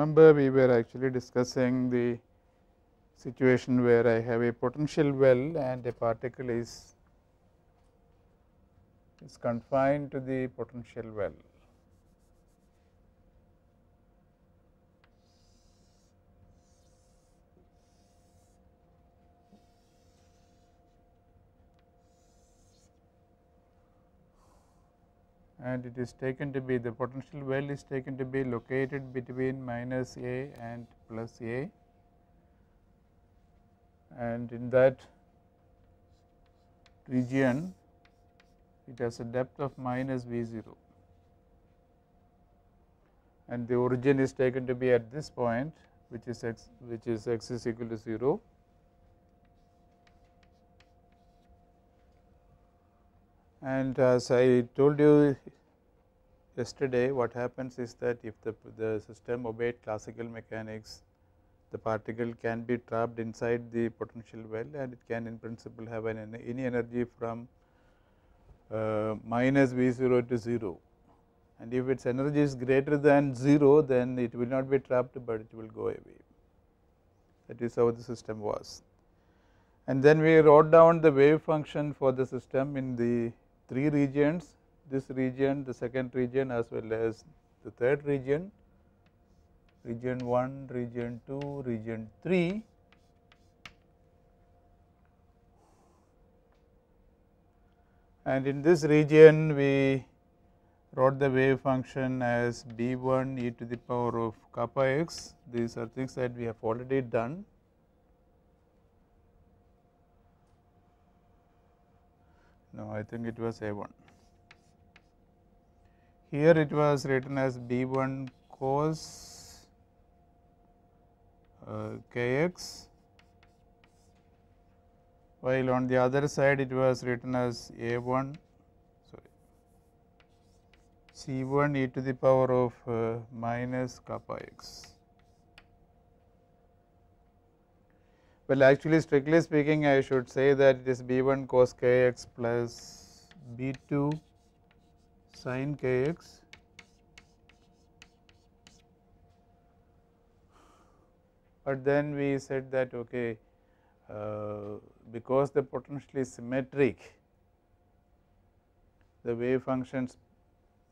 remember we were actually discussing the situation where I have a potential well and a particle is confined to the potential well. And it is taken to be, the potential well is taken to be located between minus A and plus A, and in that region it has a depth of minus V0, and the origin is taken to be at this point, which is x is equal to 0. And as I told you yesterday, what happens is that if the system obeyed classical mechanics, the particle can be trapped inside the potential well, and it can in principle have any energy from minus V0 to 0, and if its energy is greater than 0, then it will not be trapped, but it will go away. That is how the system was. And then we wrote down the wave function for the system in the 3 regions, this region, the second region, as well as the third region, region 1, region 2, region 3. And in this region we wrote the wave function as B1 e to the power of kappa x. These are things that we have already done. No, I think it was A1. Here it was written as B1 cos kx, while on the other side it was written as A1 C1 e to the power of minus kappa x. Well, actually strictly speaking, I should say that it is B1 cos kx plus B2 sin kx but then we said that okay, because the potential is symmetric, the wave functions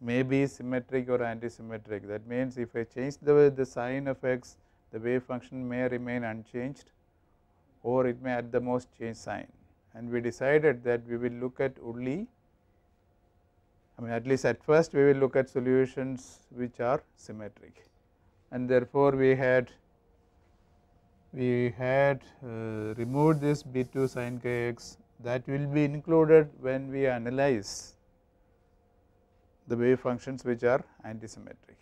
may be symmetric or antisymmetric. That means, if I change the sign of x, the wave function may remain unchanged, or it may at the most change sign, and we decided that we will look at only, I mean at least at first we will look at solutions which are symmetric, and therefore we had removed this B2 sin kx. That will be included when we analyze the wave functions which are antisymmetric.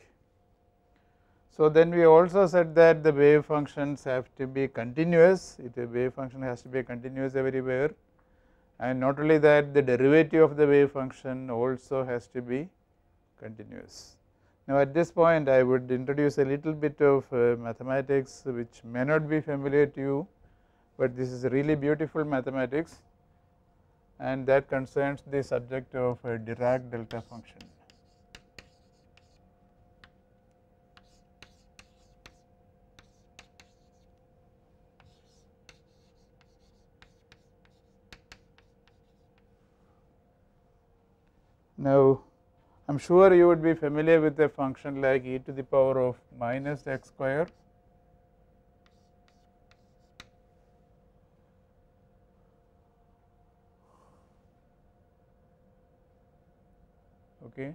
So, then we also said that the wave functions have to be continuous, a wave function has to be continuous everywhere, and not only that, the derivative of the wave function also has to be continuous. Now, at this point I would introduce a little bit of mathematics which may not be familiar to you, but this is really beautiful mathematics, and that concerns the subject of Dirac delta function. Now, I am sure you would be familiar with a function like e to the power of minus x square. Okay.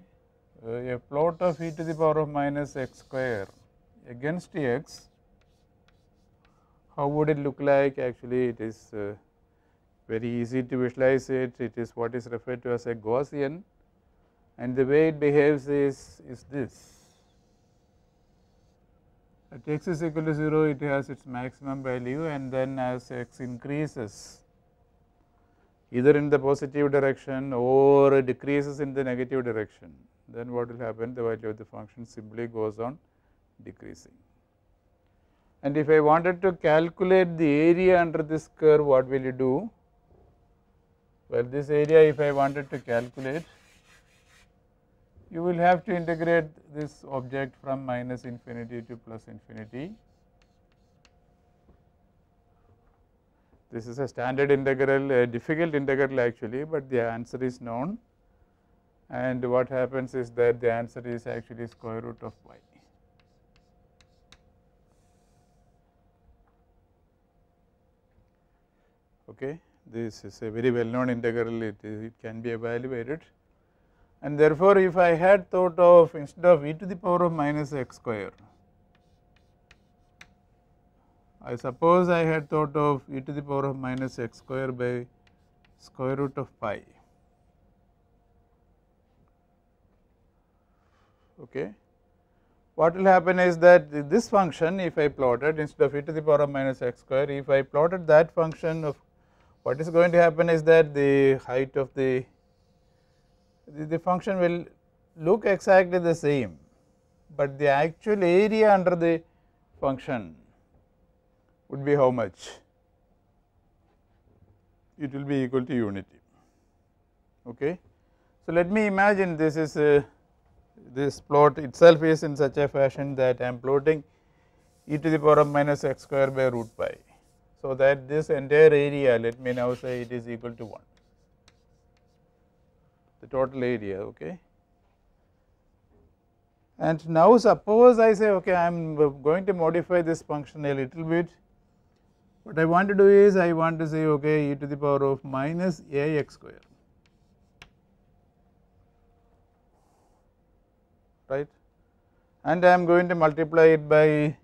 A plot of e to the power of minus x square against x, how would it look like? Actually, it is very easy to visualize it. It is what is referred to as a Gaussian, and the way it behaves is this. At x is equal to 0, it has its maximum value, and then as x increases either in the positive direction or decreases in the negative direction, then what will happen? The value of the function simply goes on decreasing. And if I wanted to calculate the area under this curve, what will you do? Well, this area, if I wanted to calculate, you will have to integrate this object from minus infinity to plus infinity. This is a standard integral, a difficult integral actually, but the answer is known, and what happens is that the answer is actually square root of y. Okay. This is a very well known integral, it can be evaluated, and therefore, if I had thought of instead of e to the power of minus x square, I suppose I had thought of e to the power of minus x square by square root of pi. Okay. What will happen is that this function, if I plotted instead of e to the power of minus x square, if I plotted that function, of what is going to happen is that the height of the function will look exactly the same, but the actual area under the function would be how much? It will be equal to unity. Okay. So, let me imagine this is this plot itself is in such a fashion that I am plotting e to the power of minus x square by root pi. So, that this entire area, let me now say it is equal to 1, the total area. Okay. And now suppose I say, okay, I am going to modify this function a little bit. What I want to do is I want to say, okay, e to the power of minus a x square, right, and I am going to multiply it by,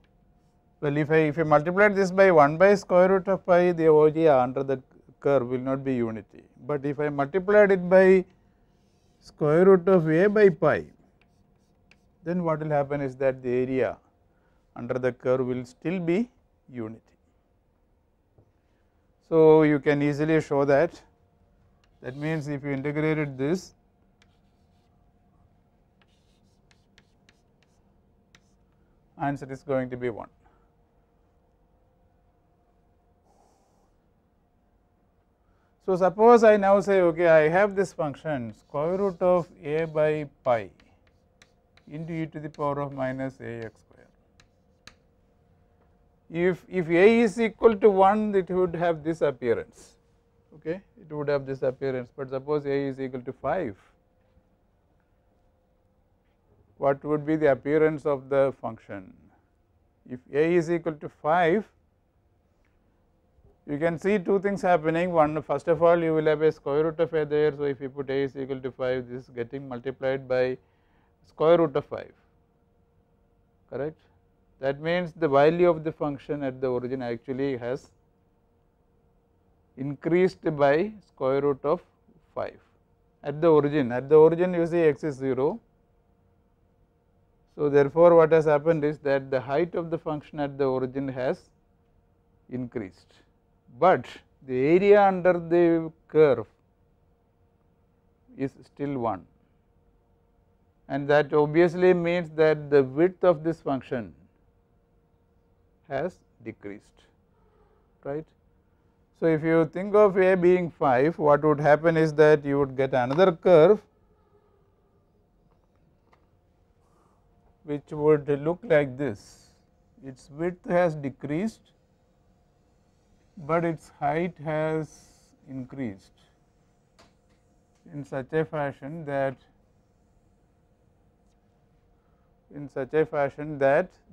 well, if I multiply this by 1 by square root of pi, the area under the curve will not be unity, but if I multiplied it by square root of a by pi, then what will happen is that the area under the curve will still be unity. So, you can easily show that. That means, if you integrated this, answer is going to be 1. So, suppose I now say, okay, I have this function square root of a by pi into e to the power of minus a x square. If a is equal to 1, it would have this appearance, okay, it would have this appearance, but suppose a is equal to 5, what would be the appearance of the function? If a is equal to 5, you can see two things happening. One, first of all, you will have a square root of a there. So, if you put a is equal to 5, this is getting multiplied by square root of 5, correct. That means, the value of the function at the origin actually has increased by square root of 5 at the origin. At the origin, you see x is 0. So, therefore, what has happened is that the height of the function at the origin has increased, but the area under the curve is still 1, and that obviously means that the width of this function has decreased, right. So, if you think of a being 5, what would happen is that you would get another curve which would look like this. Its width has decreased, but its height has increased in such a fashion that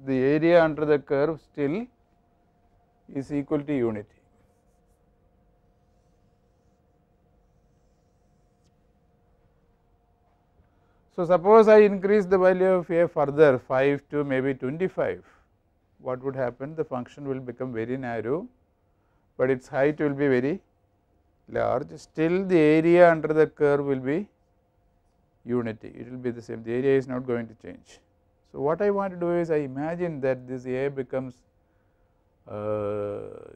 the area under the curve still is equal to unity. So, suppose I increase the value of a further 5 to maybe 25, what would happen? The function will become very narrow, but its height will be very large. Still the area under the curve will be unity, it will be the same, the area is not going to change. So, what I want to do is I imagine that this a becomes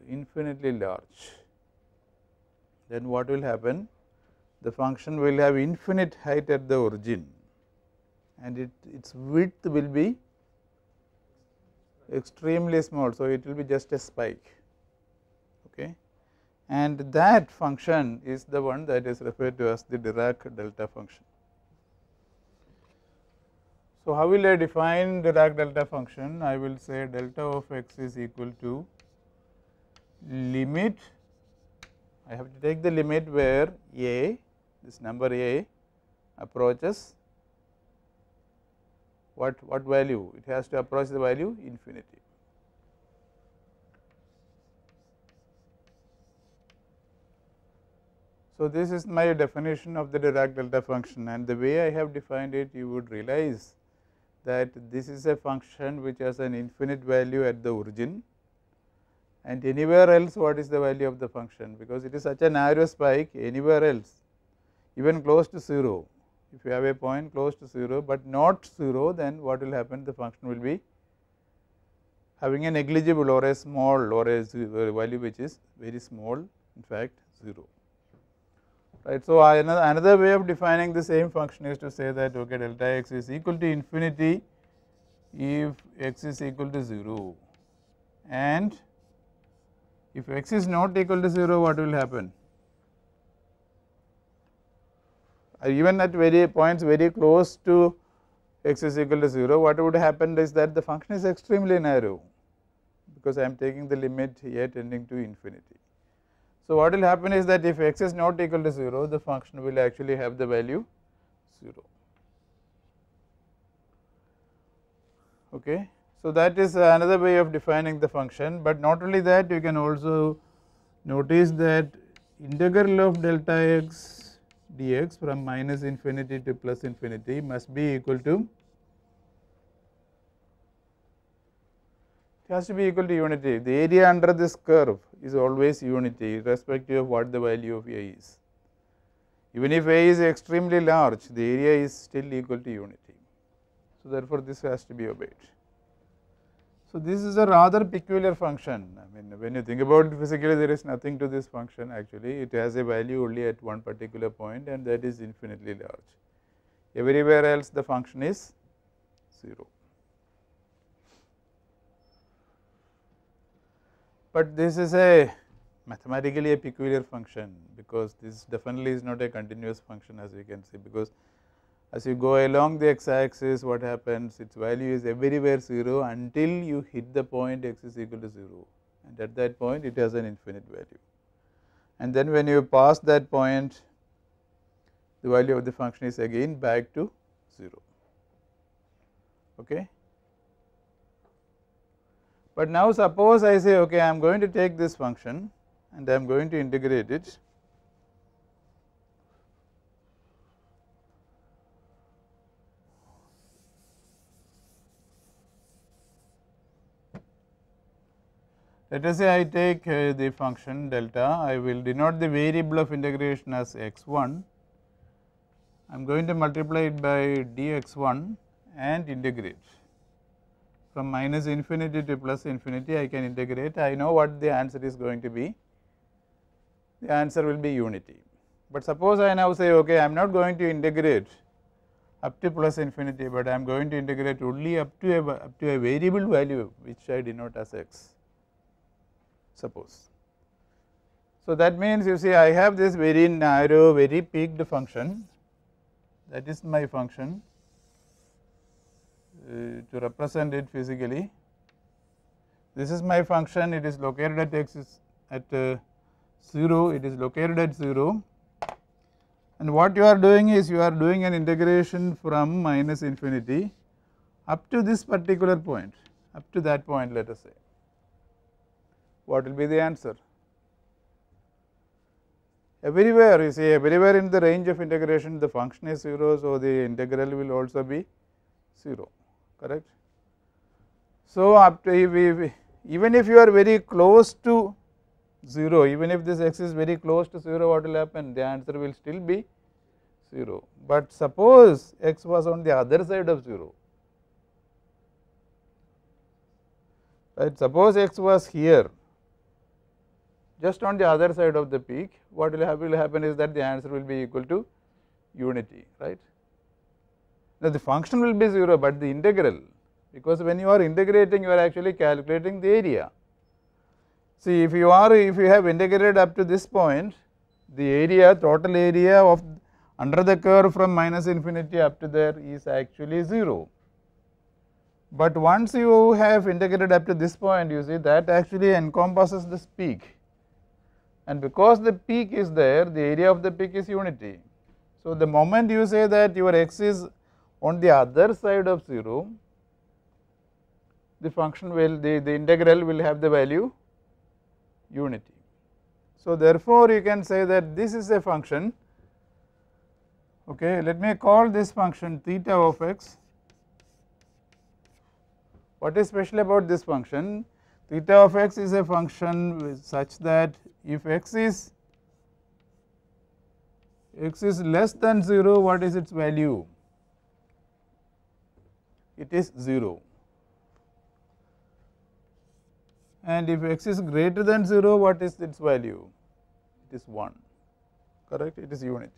infinitely large, then what will happen? The function will have infinite height at the origin, and its width will be extremely small. So, it will be just a spike, okay, and that function is the one that is referred to as the Dirac delta function. So, how will I define Dirac delta function? I will say delta of x is equal to limit, I have to take the limit where a, this number a approaches what value? It has to approach the value infinity. So, this is my definition of the Dirac delta function, and the way I have defined it, you would realize that this is a function which has an infinite value at the origin, and anywhere else what is the value of the function, because it is such a narrow spike, anywhere else even close to 0. If you have a point close to 0, but not 0, then what will happen? The function will be having a negligible or a small or a value which is very small, in fact 0. Right. So, another way of defining the same function is to say that okay, delta x is equal to infinity if x is equal to 0, and if x is not equal to 0, what will happen? Even at very points very close to x is equal to 0, what would happen is that the function is extremely narrow, because I am taking the limit here tending to infinity. So, what will happen is that if x is not equal to 0, the function will actually have the value 0. Okay. So, that is another way of defining the function, but not only that, you can also notice that integral of delta x dx from minus infinity to plus infinity must be equal to, it has to be equal to unity. The area under this curve is always unity irrespective of what the value of a is. Even if a is extremely large, the area is still equal to unity. So, therefore, this has to be obeyed. So, this is a rather peculiar function. I mean, when you think about it physically, there is nothing to this function actually. It has a value only at one particular point, and that is infinitely large. Everywhere else the function is 0. But this is a mathematically a peculiar function, because this definitely is not a continuous function, as you can see, because as you go along the x axis, what happens, its value is everywhere 0 until you hit the point x is equal to 0, and at that point it has an infinite value, and then when you pass that point, the value of the function is again back to 0. Okay. But now suppose I say okay, I am going to take this function and I am going to integrate it. Let us say I take the function delta, I will denote the variable of integration as x1, I am going to multiply it by dx1 and integrate. From minus infinity to plus infinity, I can integrate. I know what the answer is going to be. The answer will be unity. But suppose I now say okay, I am not going to integrate up to plus infinity, but I am going to integrate only up to a variable value which I denote as x, suppose. So, that means you see I have this very narrow, very peaked function, that is my function. To represent it physically, this is my function, it is located at x is at 0, it is located at 0, and what you are doing is you are doing an integration from minus infinity up to this particular point, up to that point, let us say. What will be the answer? Everywhere, you see, everywhere in the range of integration the function is 0, so the integral will also be 0. Correct. So, up to even if you are very close to 0, even if this x is very close to 0, what will happen? The answer will still be 0. But suppose x was on the other side of 0, right? Suppose x was here, just on the other side of the peak, what will happen is that the answer will be equal to unity, right. Now, the function will be 0, but the integral, because when you are integrating you are actually calculating the area. See, if you have integrated up to this point, the area, total area of under the curve from minus infinity up to there is actually 0. But once you have integrated up to this point, you see that actually encompasses this peak, and because the peak is there, the area of the peak is unity. So, the moment you say that your x is on the other side of 0, the function will the integral will have the value unity. So, therefore, you can say that this is a function. Okay, let me call this function theta of x. What is special about this function? Theta of x is a function such that if x is less than 0, what is its value? It is 0. And if x is greater than 0, what is its value? It is 1, correct? It is unity.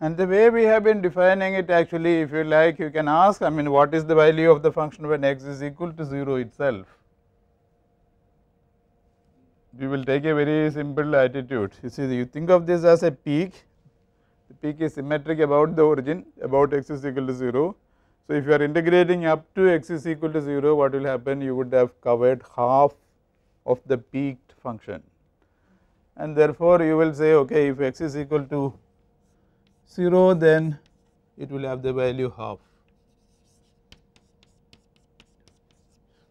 And the way we have been defining it, actually, if you like, you can ask, I mean, what is the value of the function when x is equal to 0 itself? We will take a very simple attitude. You see, you think of this as a peak. The peak is symmetric about the origin, about x is equal to 0. So, if you are integrating up to x is equal to 0, what will happen? You would have covered half of the peaked function, and therefore, you will say, okay, if x is equal to 0, then it will have the value half.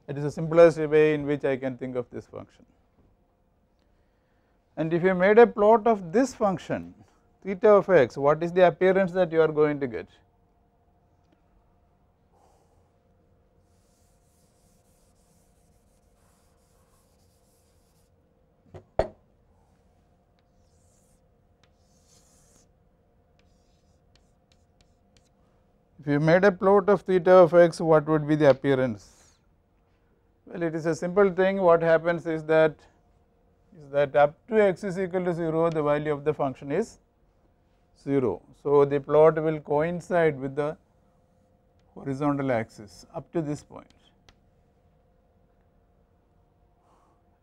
That is the simplest way in which I can think of this function. And if you made a plot of this function theta of x, what is the appearance that you are going to get? If you made a plot of theta of x, what would be the appearance? Well, it is a simple thing. What happens is that up to x is equal to 0, the value of the function is 0. So, the plot will coincide with the horizontal axis up to this point,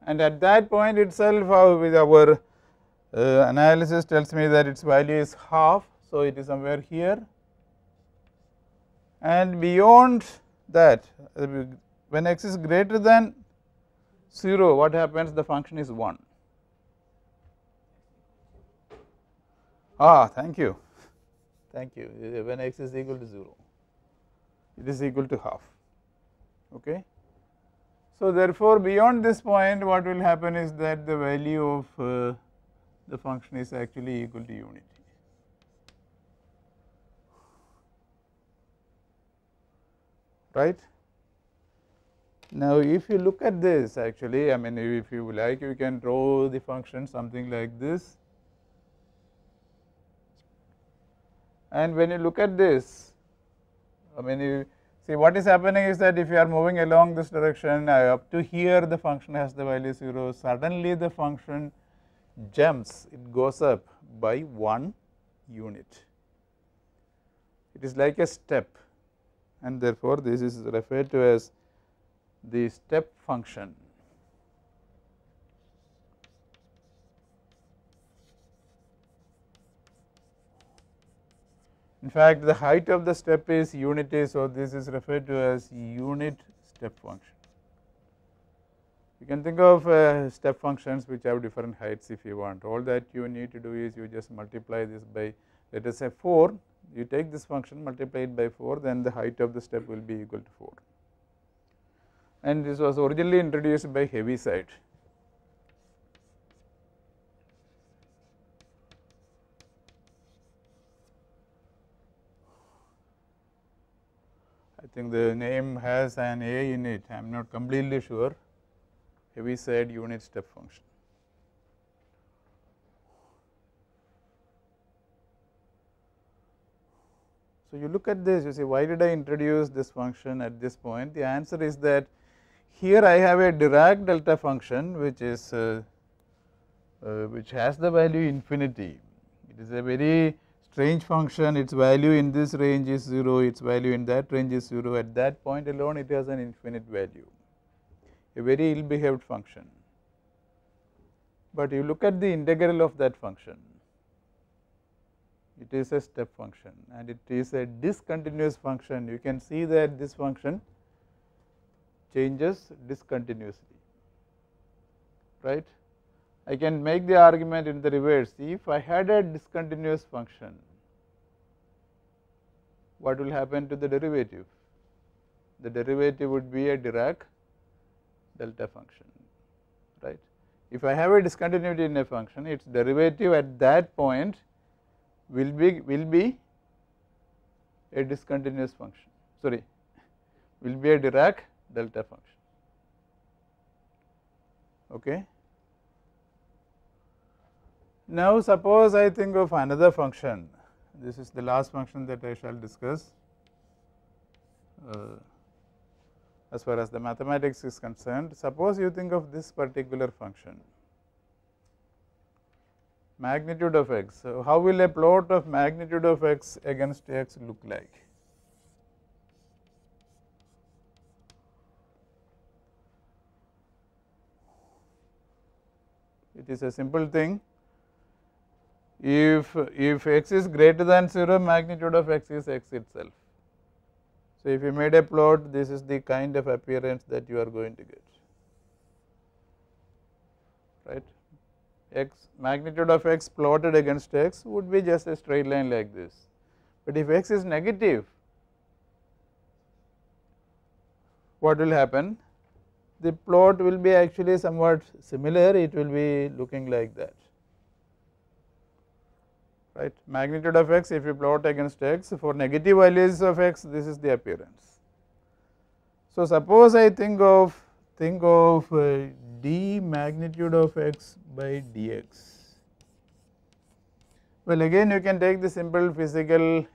and at that point itself, with our analysis tells me that its value is half. So, it is somewhere here, and beyond that, when x is greater than 0, what happens? The function is 1. Thank you, thank you. When x is equal to 0, it is equal to half. Okay. So, therefore, beyond this point, what will happen is that the value of the function is actually equal to unity. Right. Now, if you look at this, actually, I mean, if you like, you can draw the function something like this. And when you look at this, I mean, you see what is happening is that if you are moving along this direction, up to here the function has the value 0, suddenly the function jumps, it goes up by 1 unit. It is like a step, and therefore, this is referred to as the step function. In fact, the height of the step is unity. So, this is referred to as unit step function. You can think of step functions which have different heights if you want. All that you need to do is you just multiply this by, let us say 4, you take this function, multiply it by 4, then the height of the step will be equal to 4. And this was originally introduced by Heaviside. I think the name has an A in it, I am not completely sure. Heaviside unit step function. So, you look at this, you see, why did I introduce this function at this point? The answer is that here I have a Dirac delta function which is which has the value infinity. It is a very strange function, its value in this range is 0, its value in that range is 0, at that point alone it has an infinite value, a very ill behaved function. But you look at the integral of that function, it is a step function and it is a discontinuous function. You can see that this function changes discontinuously, right. I can make the argument in the reverse. If I had a discontinuous function, what will happen to the derivative? The derivative would be a Dirac delta function, right. If I have a discontinuity in a function, its derivative at that point will be a discontinuous function, sorry, will be a Dirac delta function. Okay. Now, suppose I think of another function. This is the last function that I shall discuss as far as the mathematics is concerned. Suppose you think of this particular function, magnitude of x. So, how will a plot of magnitude of x against x look like? It is a simple thing. If x is greater than 0, magnitude of x is x itself. So, if you made a plot, this is the kind of appearance that you are going to get, right. X, magnitude of x plotted against x would be just a straight line like this, but if x is negative, what will happen? The plot will be actually somewhat similar, it will be looking like that, right. Magnitude of x, if you plot against x, for negative values of x, this is the appearance. So, suppose I think of d magnitude of x by dx. Well, again you can take the simple physical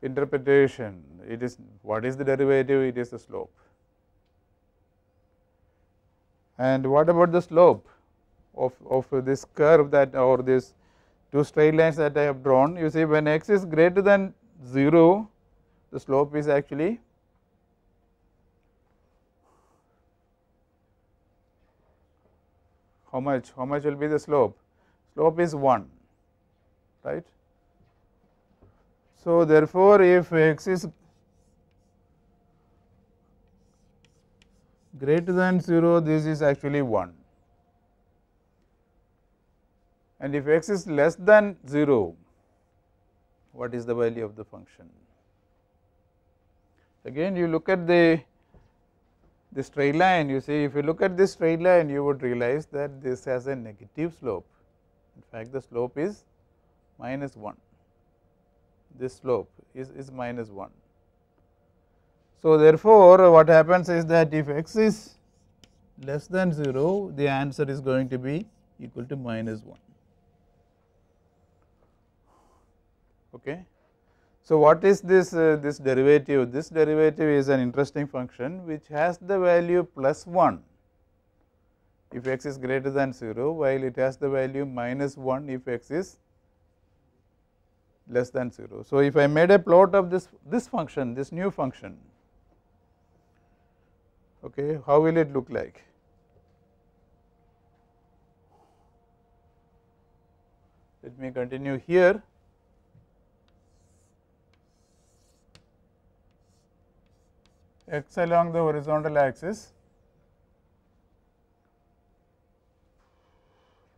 interpretation. It is, what is the derivative? It is the slope. And what about the slope of this curve that, or this two straight lines that I have drawn? You see, when x is greater than 0, the slope is actually how much? How much will be the slope? Slope is 1, right. So, therefore, if x is greater than 0, this is actually 1, and if x is less than 0, what is the value of the function? Again you look at the straight line, you see, if you look at this straight line, you would realize that this has a negative slope. In fact, the slope is minus 1, this slope is minus 1. So, therefore, what happens is that if x is less than 0, the answer is going to be equal to minus 1. Okay. So, what is this this derivative? This derivative is an interesting function which has the value plus 1 if x is greater than 0, while it has the value minus 1 if x is less than 0. So, if I made a plot of this function, this new function, okay, how will it look like? Let me continue here. X along the horizontal axis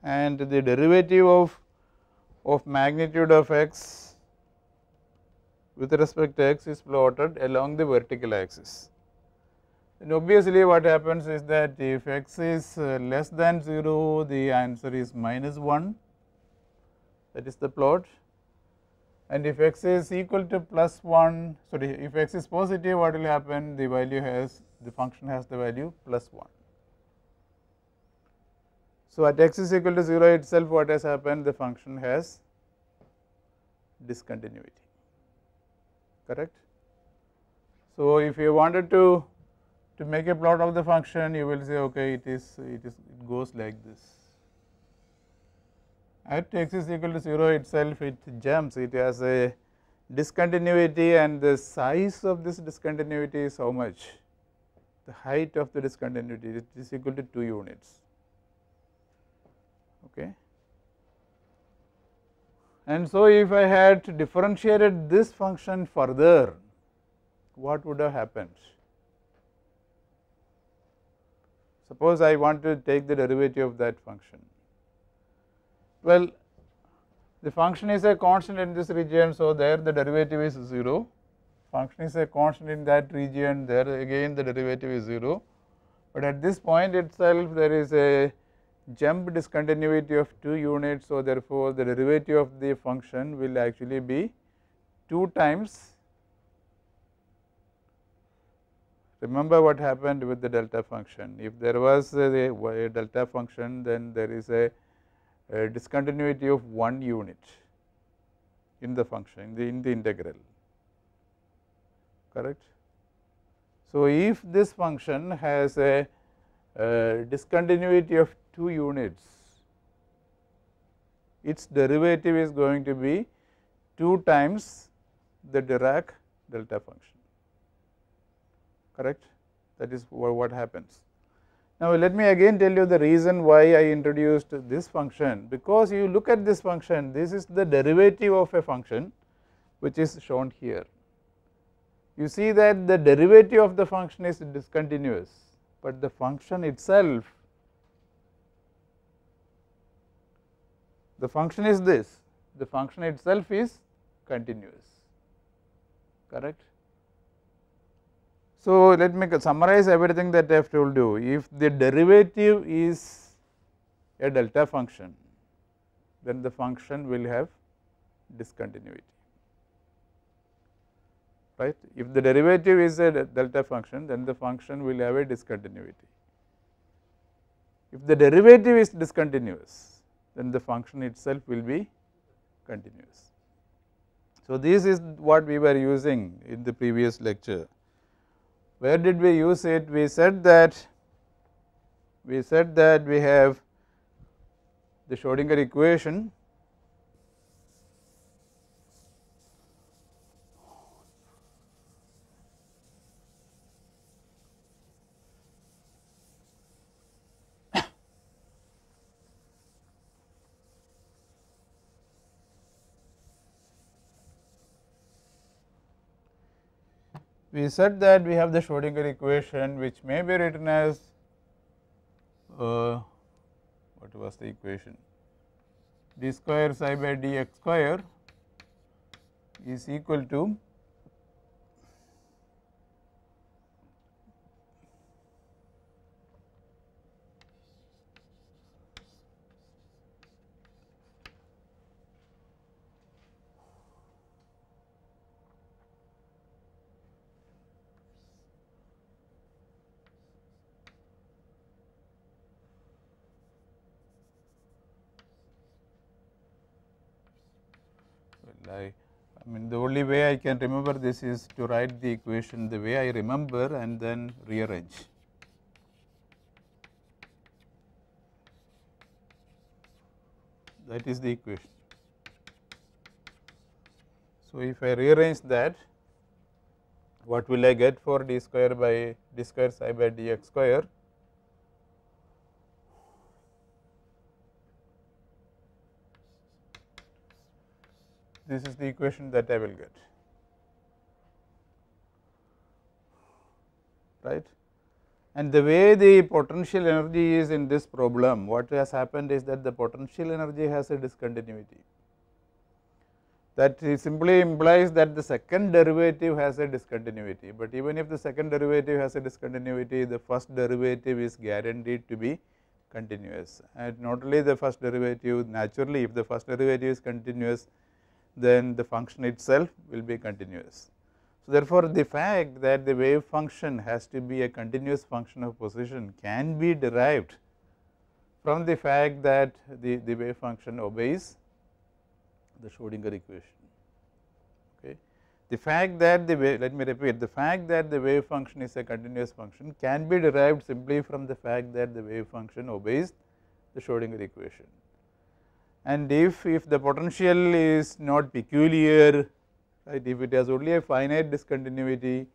and the derivative of magnitude of x with respect to x is plotted along the vertical axis. And obviously, what happens is that if x is less than 0, the answer is minus 1, that is the plot, and if x is equal to plus 1, sorry, if x is positive, what will happen? The value has, the function has the value plus 1. So, at x is equal to 0 itself, what has happened? The function has discontinuity, correct. So, if you wanted to make a plot of the function, you will say, okay, it goes like this. At x is equal to 0 itself, it jumps, it has a discontinuity, and the size of this discontinuity is how much? The height of the discontinuity, it is equal to 2 units. Okay. And so, if I had differentiated this function further, what would have happened? Suppose I want to take the derivative of that function. Well, the function is a constant in this region, so there the derivative is 0. Function is a constant in that region, there again the derivative is 0. But at this point itself there is a jump discontinuity of 2 units. So, therefore, the derivative of the function will actually be 2 times. Remember what happened with the delta function. If there was a delta function, then there is a discontinuity of 1 unit in the function in the integral, correct. So, if this function has a discontinuity of 2 units, its derivative is going to be 2 times the Dirac delta function, correct. That is what happens. Now, let me again tell you the reason why I introduced this function, because you look at this function, this is the derivative of a function which is shown here. You see that the derivative of the function is discontinuous, but the function itself, the function is this, the function itself is continuous, correct. So, let me summarize everything that I have told you. If the derivative is a delta function, then the function will have discontinuity, right. If the derivative is a delta function, then the function will have a discontinuity. If the derivative is discontinuous, then the function itself will be continuous. So, this is what we were using in the previous lecture. Where did we use it? We said that we have the Schrodinger equation, we said that we have the Schrodinger equation which may be written as what was the equation, d square psi by dx square is equal to I mean the only way I can remember this is to write the equation the way I remember and then rearrange. That is the equation. So, if I rearrange that, what will I get for d square psi by dx square? This is the equation that I will get, right. And the way the potential energy is in this problem, what has happened is that the potential energy has a discontinuity. That simply implies that the second derivative has a discontinuity, but even if the second derivative has a discontinuity, the first derivative is guaranteed to be continuous. And not only the first derivative, naturally if the first derivative is continuous, then the function itself will be continuous. So, therefore, the fact that the wave function has to be a continuous function of position can be derived from the fact that the wave function obeys the Schrodinger equation. Okay. The fact that let me repeat, the fact that the wave function is a continuous function can be derived simply from the fact that the wave function obeys the Schrodinger equation. And if the potential is not peculiar, right, if it has only a finite discontinuity,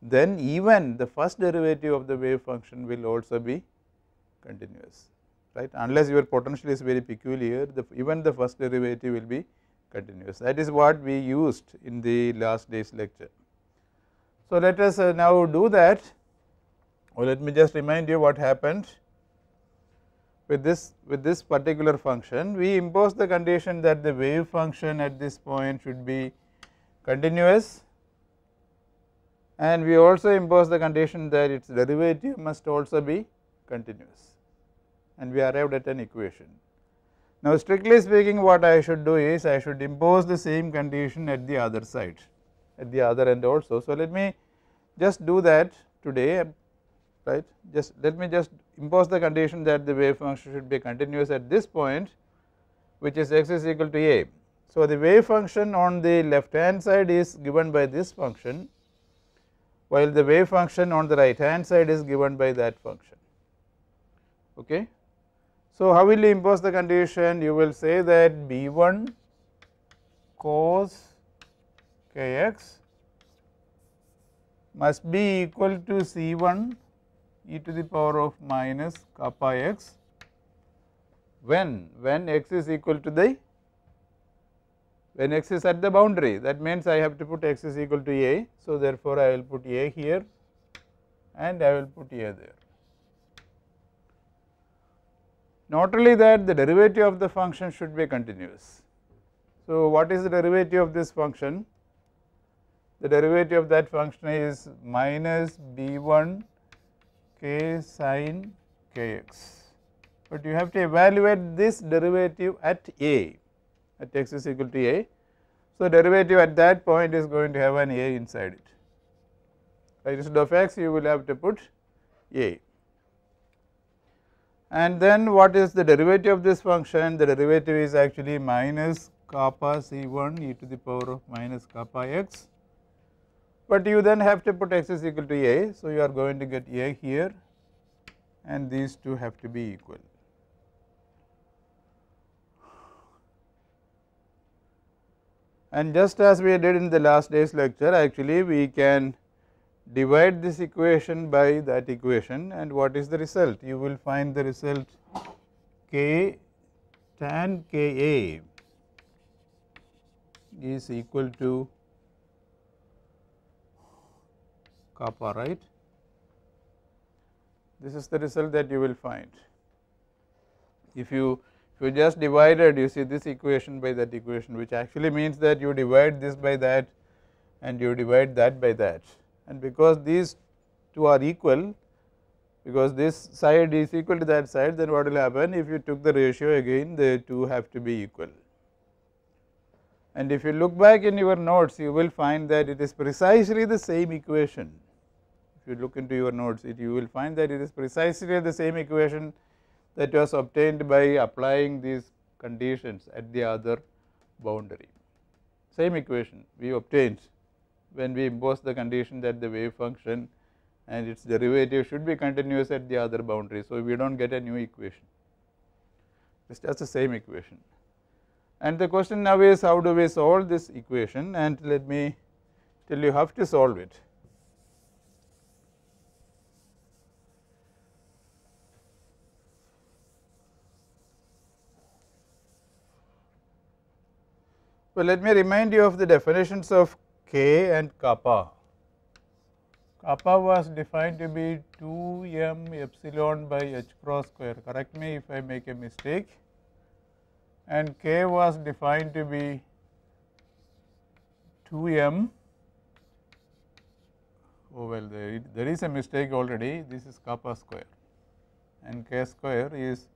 then even the first derivative of the wave function will also be continuous, right, unless your potential is very peculiar, even the first derivative will be continuous. That is what we used in the last day's lecture. So, let us now do that, or let me just remind you what happened with this particular function. We impose the condition that the wave function at this point should be continuous, and we also impose the condition that its derivative must also be continuous, and we arrived at an equation. Now, strictly speaking, what I should do is I should impose the same condition at the other side, at the other end also. So, let me just do that today, right. Just let me just impose the condition that the wave function should be continuous at this point, which is x is equal to a. So, the wave function on the left hand side is given by this function, while the wave function on the right hand side is given by that function. Okay. So, how will you impose the condition? You will say that b1 cos kx must be equal to c1 e to the power of minus kappa x when x is equal to the, when x is at the boundary. That means, I have to put x is equal to a. So, therefore, I will put a here and I will put a there. Not only that, the derivative of the function should be continuous. So, what is the derivative of this function? The derivative of that function is minus b1 k sin kx, but you have to evaluate this derivative at a, at x is equal to a. So, derivative at that point is going to have an a inside it. Right, instead of x you will have to put a. And then what is the derivative of this function? The derivative is actually minus kappa c1 e to the power of minus kappa x, but you then have to put x is equal to a. So, you are going to get a here and these two have to be equal. And just as we did in the last day's lecture, actually we can divide this equation by that equation, and what is the result? You will find the result k tan Ka is equal to kappa, right. This is the result that you will find. If you just divided, you see this equation by that equation, which actually means that you divide this by that and you divide that by that. And because these two are equal, because this side is equal to that side, then what will happen? If you took the ratio again, the two have to be equal. And if you look back in your notes, you will find that it is precisely the same equation. If you look into your notes, you will find that it is precisely the same equation that was obtained by applying these conditions at the other boundary. Same equation we obtained when we impose the condition that the wave function and its derivative should be continuous at the other boundary. So, we do not get a new equation, it is just the same equation. And the question now is, how do we solve this equation? And let me tell you how to solve it. Well, let me remind you of the definitions of k and kappa. Kappa was defined to be 2m epsilon by h cross square, correct me if I make a mistake, and k was defined to be 2m, oh well, there is a mistake already, this is kappa square, and k square is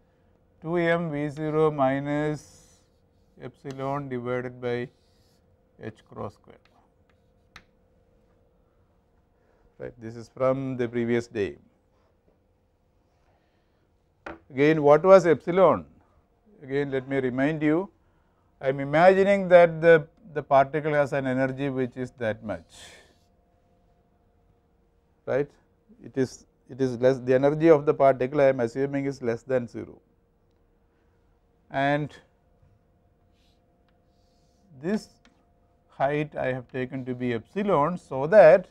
2m v0 minus epsilon divided by h cross square. Right, this is from the previous day. Again, what was epsilon? Again, let me remind you, I am imagining that the particle has an energy which is that much, right. It is less, the energy of the particle I am assuming is less than 0, and this height I have taken to be epsilon, so that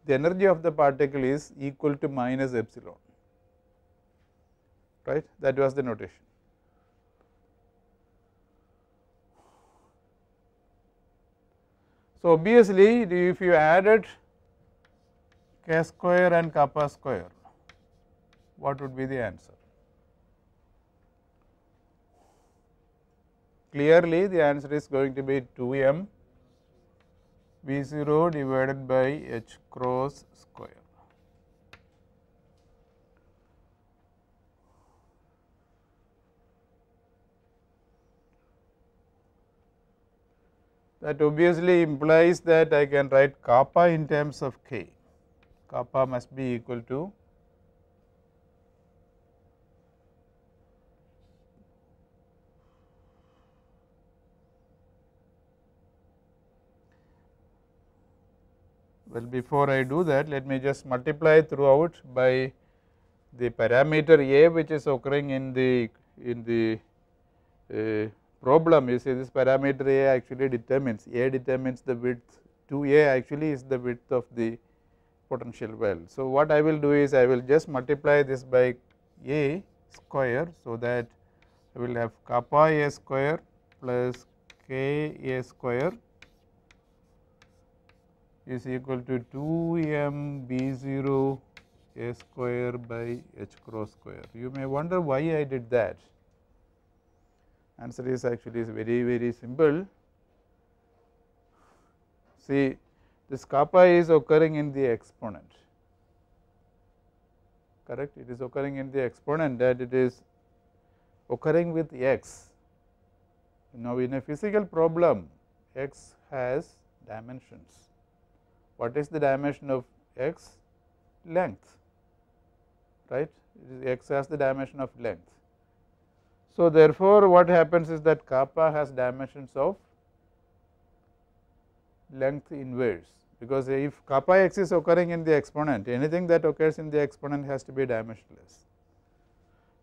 the energy of the particle is equal to minus epsilon, right, that was the notation. So, obviously, if you added k square and kappa square, what would be the answer? Clearly, the answer is going to be 2m V 0 divided by h cross square. That obviously implies that I can write kappa in terms of k. Kappa must be equal to well, before I do that, let me just multiply throughout by the parameter a which is occurring in the problem. You see, this parameter a actually determines the width, 2a actually is the width of the potential well. So, what I will do is I will just multiply this by a square. So, that I will have kappa a square plus k a square is equal to 2m b 0 a square by h cross square. You may wonder why I did that. Answer is actually very simple. See, this kappa is occurring in the exponent, correct? It is occurring in the exponent, that it is occurring with x. Now, in a physical problem, x has dimensions. What is the dimension of x? Length, right? X has the dimension of length. So, therefore, what happens is that kappa has dimensions of length inverse, because if kappa x is occurring in the exponent, anything that occurs in the exponent has to be dimensionless.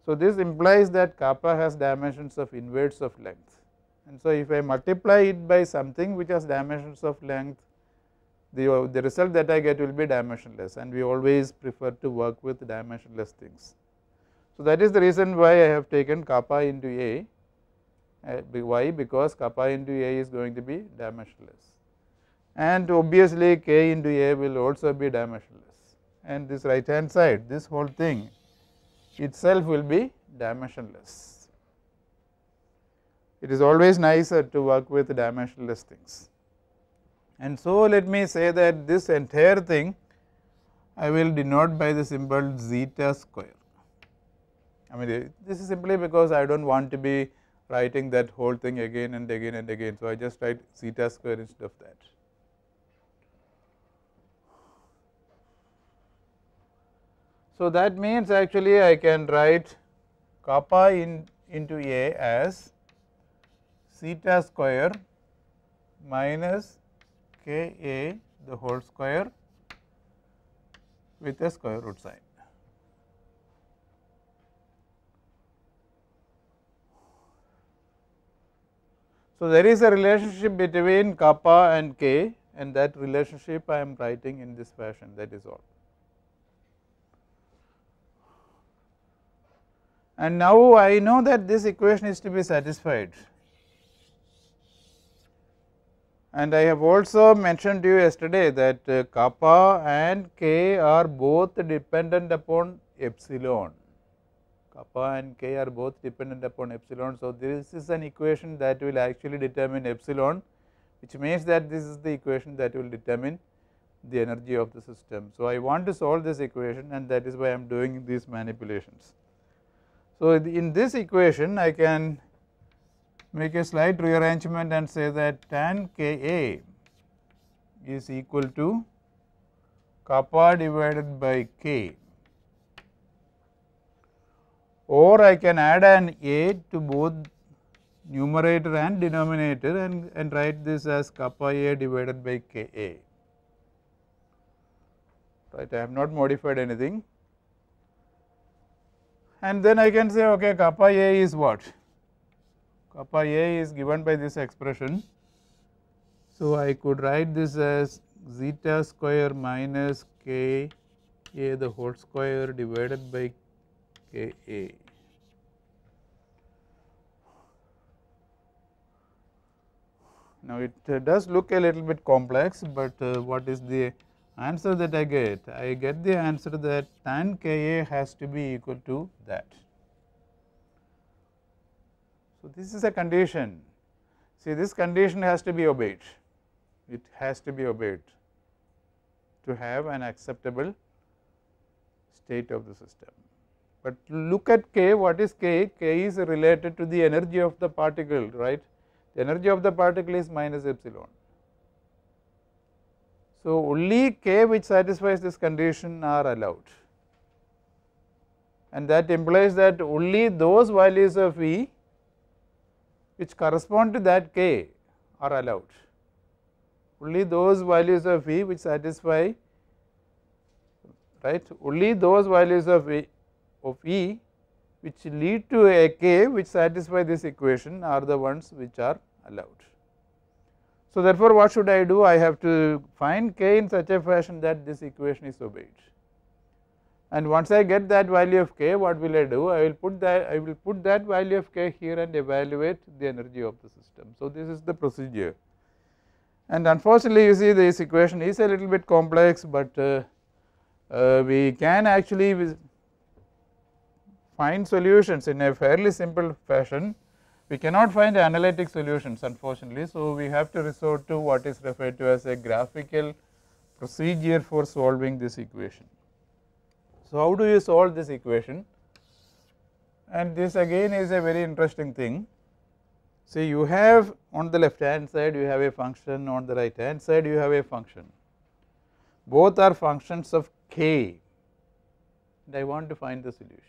So, this implies that kappa has dimensions of inverse of length, and so if I multiply it by something which has dimensions of length, the result that I get will be dimensionless, and we always prefer to work with dimensionless things. So, that is the reason why I have taken kappa into a. Why? Because kappa into a is going to be dimensionless, and obviously k into a will also be dimensionless, and this right hand side, this whole thing itself will be dimensionless. It is always nicer to work with dimensionless things. And so, let me say that this entire thing I will denote by the symbol zeta square. I mean, this is simply because I do not want to be writing that whole thing again and again and again. So, I just write zeta square instead of that. So, that means actually I can write kappa into a as zeta square minus k a the whole square with a square root sign. So, there is a relationship between kappa and k, and that relationship I am writing in this fashion, that is all. And now, I know that this equation is to be satisfied, and I have also mentioned to you yesterday that kappa and k are both dependent upon epsilon. Kappa and k are both dependent upon epsilon. So, this is an equation that will actually determine epsilon, which means that this is the equation that will determine the energy of the system. So, I want to solve this equation, and that is why I am doing these manipulations. So, in this equation I can make a slight rearrangement and say that tan k a is equal to kappa divided by k, or I can add an a to both numerator and denominator and write this as kappa a divided by k a, right. I have not modified anything, and then I can say, okay, kappa a is what? Kappa a is given by this expression. So, I could write this as zeta square minus k a the whole square divided by k a. Now, it does look a little bit complex, but what is the answer that I get? I get the answer that tan K A has to be equal to that. So, this is a condition. See, this condition has to be obeyed, it has to be obeyed to have an acceptable state of the system. But look at K, what is K? K is related to the energy of the particle, right. The energy of the particle is minus epsilon. So, only K which satisfies this condition are allowed, and that implies that only those values of E which correspond to that K are allowed. Only those values of E which satisfy, right, only those values of E which lead to a K which satisfy this equation are the ones which are allowed. So, therefore, what should I do? I have to find K in such a fashion that this equation is obeyed, and once I get that value of K, what will I do? I will put that value of K here and evaluate the energy of the system. So, this is the procedure, and unfortunately, you see this equation is a little bit complex, but we can actually find solutions in a fairly simple fashion. We cannot find analytic solutions, unfortunately. So, we have to resort to what is referred to as a graphical procedure for solving this equation. So, how do you solve this equation? And this again is a very interesting thing. See, you have on the left hand side you have a function, on the right hand side you have a function. Both are functions of K, and I want to find the solution.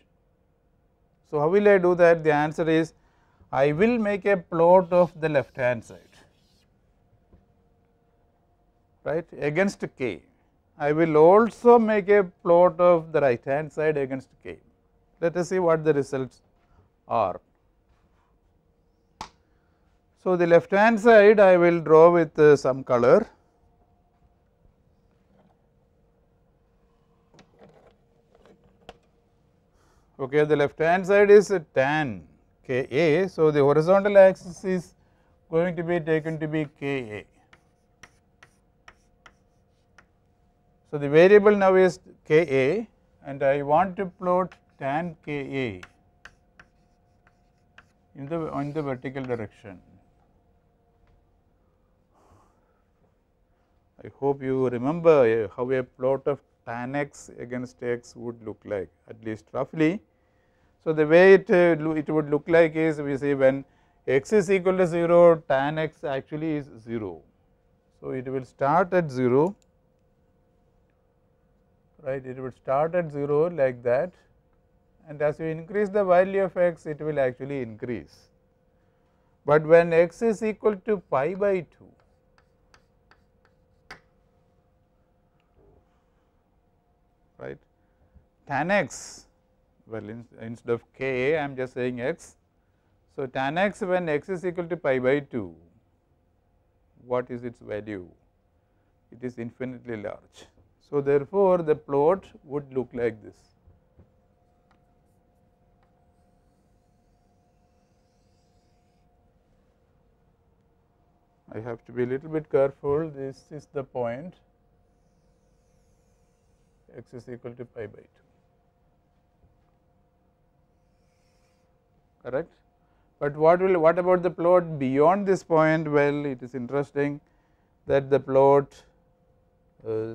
So, how will I do that? The answer is I will make a plot of the left hand side, right, against K. I will also make a plot of the right hand side against K. Let us see what the results are. So, the left hand side I will draw with some color. Okay, the left hand side is tan K A. So, the horizontal axis is going to be taken to be K A. So, the variable now is K A, and I want to plot tan K A in the vertical direction. I hope you remember how a plot of tan x against x would look like, at least roughly. So, the way it would look like is, we see when x is equal to 0, tan x actually is 0. So, it will start at 0, right, it will start at 0 like that, and as you increase the value of x, it will actually increase. But when x is equal to pi by 2, right, tan x, well, instead of K A I am just saying x. So, tan x when x is equal to pi by 2, what is its value? It is infinitely large. So, therefore, the plot would look like this. I have to be a little bit careful. This is the point, x is equal to pi by 2. Correct. But what about the plot beyond this point? Well, it is interesting that the plot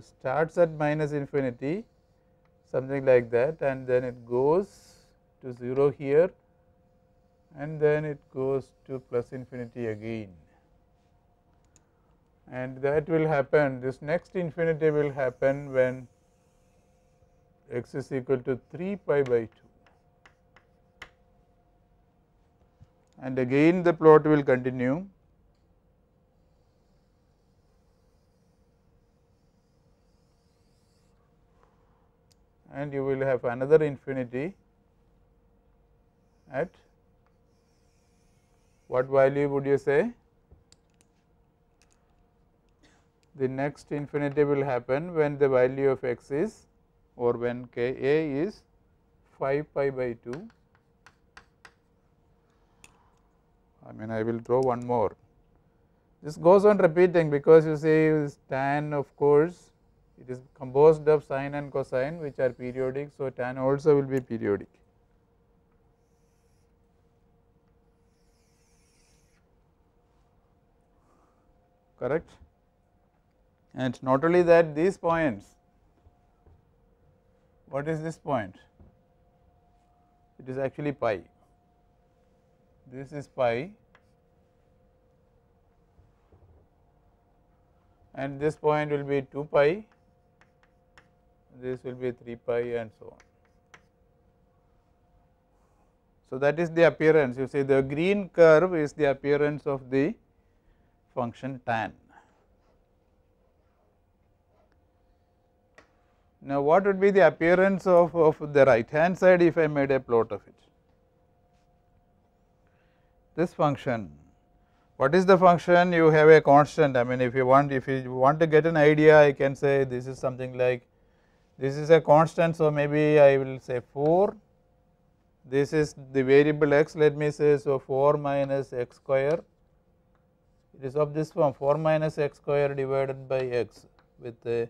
starts at minus infinity, something like that, and then it goes to 0 here, and then it goes to plus infinity again, and that will happen, this next infinity will happen when x is equal to 3 pi by 2. And again the plot will continue, and you will have another infinity at what value would you say? The next infinity will happen when the value of x is, or when K A is 5 pi by 2. I mean, I will draw one more. This goes on repeating because you see tan, of course, it is composed of sine and cosine which are periodic. So, tan also will be periodic. Correct. And not only that, these points, what is this point? It is actually pi. This is pi and this point will be 2 pi, this will be 3 pi and so on. So, that is the appearance. You see the green curve is the appearance of the function tan. Now, what would be the appearance of the right hand side if I made a plot of it? This function, what is the function? You have a constant. I mean, if you want to get an idea, I can say this is something like, this is a constant. So, maybe I will say 4, this is the variable x, let me say, so 4 minus x square, it is of this form 4 minus x square divided by x with the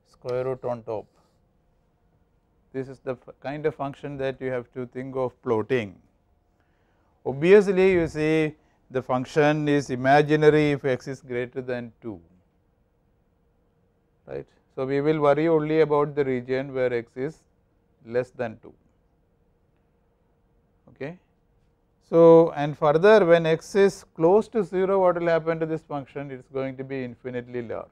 square root on top. This is the kind of function that you have to think of plotting. Obviously, you see the function is imaginary if x is greater than 2, right. So, we will worry only about the region where x is less than 2. Okay. So, and further when x is close to 0, what will happen to this function? It is going to be infinitely large.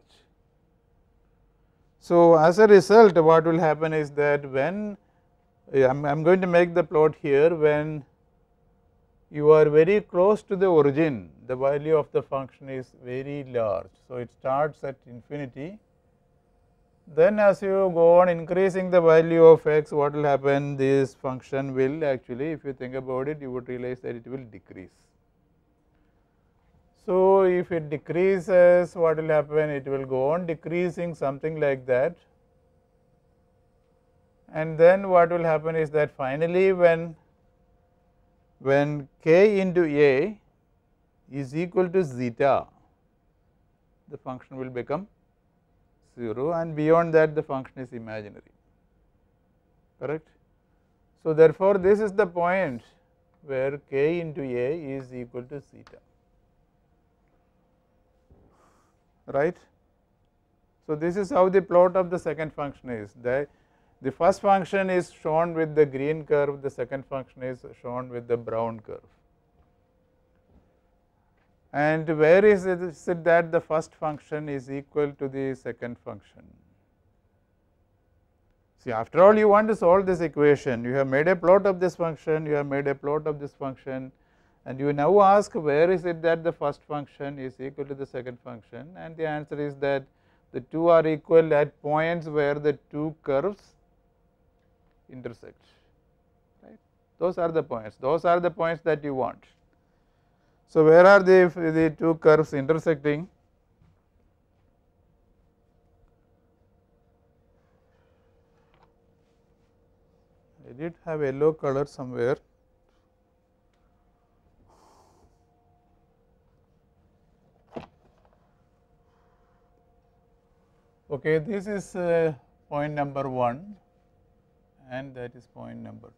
So, as a result, what will happen is that when I am going to make the plot here, when you are very close to the origin, the value of the function is very large. So, it starts at infinity, then as you go on increasing the value of x, what will happen? This function will actually, if you think about it, you would realize that it will decrease. So, if it decreases, what will happen? It will go on decreasing something like that, and then what will happen is that finally when k into a is equal to zeta, the function will become 0, and beyond that the function is imaginary, correct. So, therefore, this is the point where k into a is equal to zeta, right. So, this is how the plot of the second function is. The first function is shown with the green curve, the second function is shown with the brown curve. And where is it that the first function is equal to the second function? See, after all, you want to solve this equation, you have made a plot of this function, you have made a plot of this function, and you now ask where is it that the first function is equal to the second function, and the answer is that the two are equal at points where the two curves intersect, right. Those are the points that you want. So, where are the two curves intersecting? I did have yellow color somewhere. Okay, this is point number 1 and that is point number 2.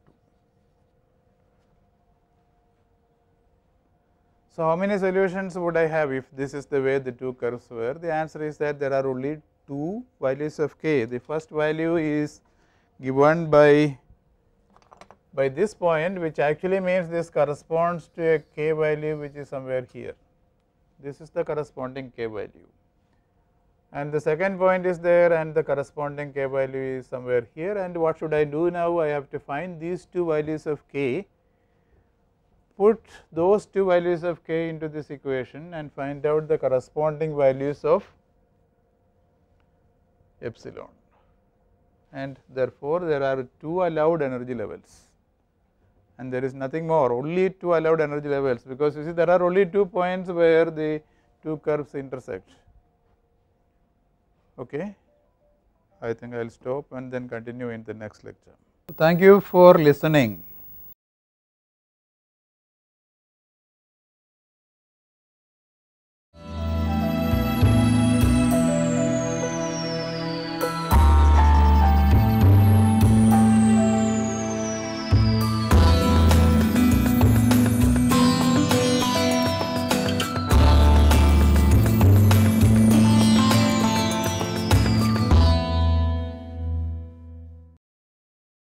So, how many solutions would I have if this is the way the two curves were? The answer is that there are only 2 values of k. The first value is given by this point, which actually means this corresponds to a k value which is somewhere here. This is the corresponding k value. And the second point is there and the corresponding k value is somewhere here, and what should I do now? I have to find these 2 values of k, put those 2 values of k into this equation and find out the corresponding values of epsilon, and therefore, there are 2 allowed energy levels and there is nothing more, only 2 allowed energy levels, because you see there are only 2 points where the 2 curves intersect. Okay. I think I will stop and then continue in the next lecture. Thank you for listening.